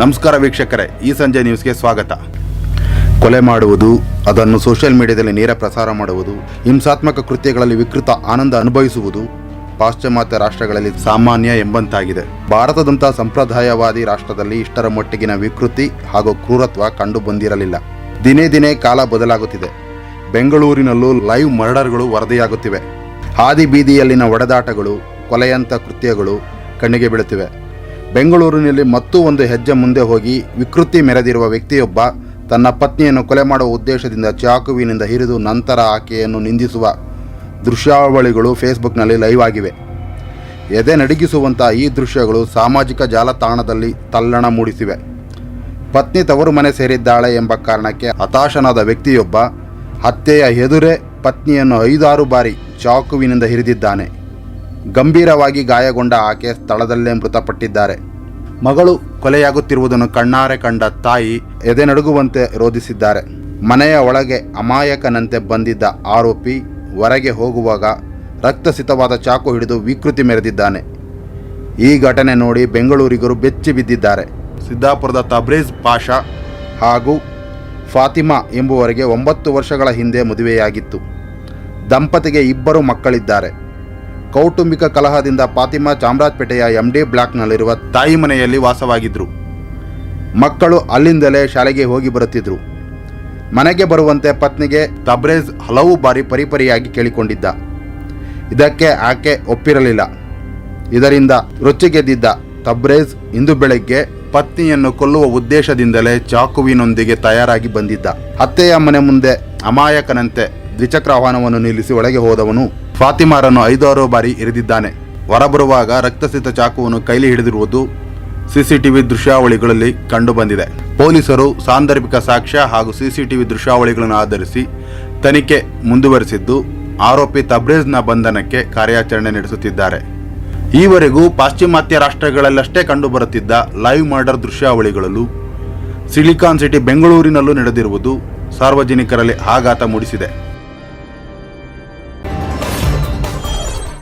ನಮಸ್ಕಾರ ವೀಕ್ಷಕರೇ, ಈ ಸಂಜೆ ನ್ಯೂಸ್ಗೆ ಸ್ವಾಗತ. ಕೊಲೆ ಮಾಡುವುದು, ಅದನ್ನು ಸೋಷಿಯಲ್ ಮೀಡಿಯಾದಲ್ಲಿ ನೇರ ಪ್ರಸಾರ ಮಾಡುವುದು, ಹಿಂಸಾತ್ಮಕ ಕೃತ್ಯಗಳಲ್ಲಿ ವಿಕೃತ ಆನಂದ ಅನುಭವಿಸುವುದು ಪಾಶ್ಚಿಮಾತ್ಯ ರಾಷ್ಟ್ರಗಳಲ್ಲಿ ಸಾಮಾನ್ಯ ಎಂಬಂತಾಗಿದೆ. ಭಾರತದಂತಹ ಸಂಪ್ರದಾಯವಾದಿ ರಾಷ್ಟ್ರದಲ್ಲಿ ಇಷ್ಟರ ಮಟ್ಟಿಗಿನ ವಿಕೃತಿ ಹಾಗೂ ಕ್ರೂರತ್ವ ಕಂಡು ಬಂದಿರಲಿಲ್ಲ. ದಿನೇ ದಿನೇ ಕಾಲ ಬದಲಾಗುತ್ತಿದೆ. ಬೆಂಗಳೂರಿನಲ್ಲೂ ಲೈವ್ ಮರ್ಡರ್ಗಳು ವರದಿಯಾಗುತ್ತಿವೆ. ಹಾದಿ ಬೀದಿಯಲ್ಲಿನ ಒಡೆದಾಟಗಳು, ಕೊಲೆಯಂಥ ಕೃತ್ಯಗಳು ಕಣ್ಣಿಗೆ ಬೀಳುತ್ತಿವೆ. ಬೆಂಗಳೂರಿನಲ್ಲಿ ಮತ್ತೂ ಒಂದು ಹೆಜ್ಜೆ ಮುಂದೆ ಹೋಗಿ ವಿಕೃತಿ ಮೆರೆದಿರುವ ವ್ಯಕ್ತಿಯೊಬ್ಬ ತನ್ನ ಪತ್ನಿಯನ್ನು ಕೊಲೆ ಮಾಡುವ ಉದ್ದೇಶದಿಂದ ಚಾಕುವಿನಿಂದ ಹಿರಿದು ನಂತರ ಆಕೆಯನ್ನು ನಿಂದಿಸುವ ದೃಶ್ಯಾವಳಿಗಳು ಫೇಸ್ಬುಕ್ನಲ್ಲಿ ಲೈವ್ ಆಗಿವೆ. ಎದೆ ನಡುಗಿಸುವಂಥ ಈ ದೃಶ್ಯಗಳು ಸಾಮಾಜಿಕ ಜಾಲತಾಣದಲ್ಲಿ ತಲ್ಲಣ ಮೂಡಿಸಿವೆ. ಪತ್ನಿ ತವರು ಮನೆ ಸೇರಿದ್ದಾಳೆ ಎಂಬ ಕಾರಣಕ್ಕೆ ಹತಾಶನಾದ ವ್ಯಕ್ತಿಯೊಬ್ಬ ಹತ್ಯೆಯ ಎದುರೇ ಪತ್ನಿಯನ್ನು 5-6 ಬಾರಿ ಚಾಕುವಿನಿಂದ ಹಿರಿದಿದ್ದಾನೆ. ಗಂಭೀರವಾಗಿ ಗಾಯಗೊಂಡ ಆಕೆ ಸ್ಥಳದಲ್ಲೇ ಮೃತಪಟ್ಟಿದ್ದಾರೆ. ಮಗಳು ಕೊಲೆಯಾಗುತ್ತಿರುವುದನ್ನು ಕಣ್ಣಾರೆ ಕಂಡ ತಾಯಿ ಎದೆ ನಡುಗುವಂತೆ ರೋಧಿಸಿದ್ದಾರೆ. ಮನೆಯ ಒಳಗೆ ಅಮಾಯಕನಂತೆ ಬಂದಿದ್ದ ಆರೋಪಿ ಹೊರಗೆ ಹೋಗುವಾಗ ರಕ್ತಸಿತವಾದ ಚಾಕು ಹಿಡಿದು ವಿಕೃತಿ ಮೆರೆದಿದ್ದಾನೆ. ಈ ಘಟನೆ ನೋಡಿ ಬೆಂಗಳೂರಿಗರು ಬೆಚ್ಚಿ ಬಿದ್ದಿದ್ದಾರೆ. ಸಿದ್ದಾಪುರದ ತಬ್ರೇಜ್ ಪಾಷಾ ಹಾಗೂ ಫಾತಿಮಾ ಎಂಬುವರಿಗೆ 9 ವರ್ಷಗಳ ಹಿಂದೆ ಮದುವೆಯಾಗಿತ್ತು. ದಂಪತಿಗೆ 2 ಮಕ್ಕಳಿದ್ದಾರೆ. ಕೌಟುಂಬಿಕ ಕಲಹದಿಂದ ಫಾತಿಮಾ ಚಾಮರಾಜಪೇಟೆಯ MD ಬ್ಲಾಕ್ನಲ್ಲಿರುವ ತಾಯಿ ಮನೆಯಲ್ಲಿ ವಾಸವಾಗಿದ್ದರು. ಮಕ್ಕಳು ಅಲ್ಲಿಂದಲೇ ಶಾಲೆಗೆ ಹೋಗಿ ಬರುತ್ತಿದ್ದರು. ಮನೆಗೆ ಬರುವಂತೆ ಪತ್ನಿಗೆ ತಬ್ರೇಜ್ ಹಲವು ಬಾರಿ ಪರಿಪರಿಯಾಗಿ ಕೇಳಿಕೊಂಡಿದ್ದ. ಇದಕ್ಕೆ ಆಕೆ ಒಪ್ಪಿರಲಿಲ್ಲ. ಇದರಿಂದ ರೊಚ್ಚಿಗೆದ್ದಿದ್ದ ತಬ್ರೇಜ್ ಇಂದು ಬೆಳಗ್ಗೆ ಪತ್ನಿಯನ್ನು ಕೊಲ್ಲುವ ಉದ್ದೇಶದಿಂದಲೇ ಚಾಕುವಿನೊಂದಿಗೆ ತಯಾರಾಗಿ ಬಂದಿದ್ದ. ಹತ್ಯೆಯ ಮನೆ ಮುಂದೆ ಅಮಾಯಕನಂತೆ ದ್ವಿಚಕ್ರ ವಾಹನವನ್ನು ನಿಲ್ಲಿಸಿ ಒಳಗೆ ಹೋದವನು ಫಾತಿಮಾರನ್ನು 5-6 ಬಾರಿ ಇರಿದಿದ್ದಾನೆ. ಹೊರಬರುವಾಗ ರಕ್ತಸಿತ ಚಾಕುವನ್ನು ಕೈಲಿ ಹಿಡಿದಿರುವುದು CCTV ದೃಶ್ಯಾವಳಿಗಳಲ್ಲಿ ಕಂಡುಬಂದಿದೆ. ಪೊಲೀಸರು ಸಾಂದರ್ಭಿಕ ಸಾಕ್ಷ್ಯ ಹಾಗೂ CCTV ದೃಶ್ಯಾವಳಿಗಳನ್ನು ಆಧರಿಸಿ ತನಿಖೆ ಮುಂದುವರೆಸಿದ್ದು, ಆರೋಪಿ ತಬ್ರೇಜ್ನ ಬಂಧನಕ್ಕೆ ಕಾರ್ಯಾಚರಣೆ ನಡೆಸುತ್ತಿದ್ದಾರೆ. ಈವರೆಗೂ ಪಾಶ್ಚಿಮಾತ್ಯ ರಾಷ್ಟ್ರಗಳಲ್ಲಷ್ಟೇ ಕಂಡುಬರುತ್ತಿದ್ದ ಲೈವ್ ಮರ್ಡರ್ ದೃಶ್ಯಾವಳಿಗಳಲ್ಲೂ ಸಿಲಿಕಾನ್ ಸಿಟಿ ಬೆಂಗಳೂರಿನಲ್ಲೂ ನಡೆದಿರುವುದು ಸಾರ್ವಜನಿಕರಲ್ಲಿ ಆಘಾತ ಮೂಡಿಸಿದೆ.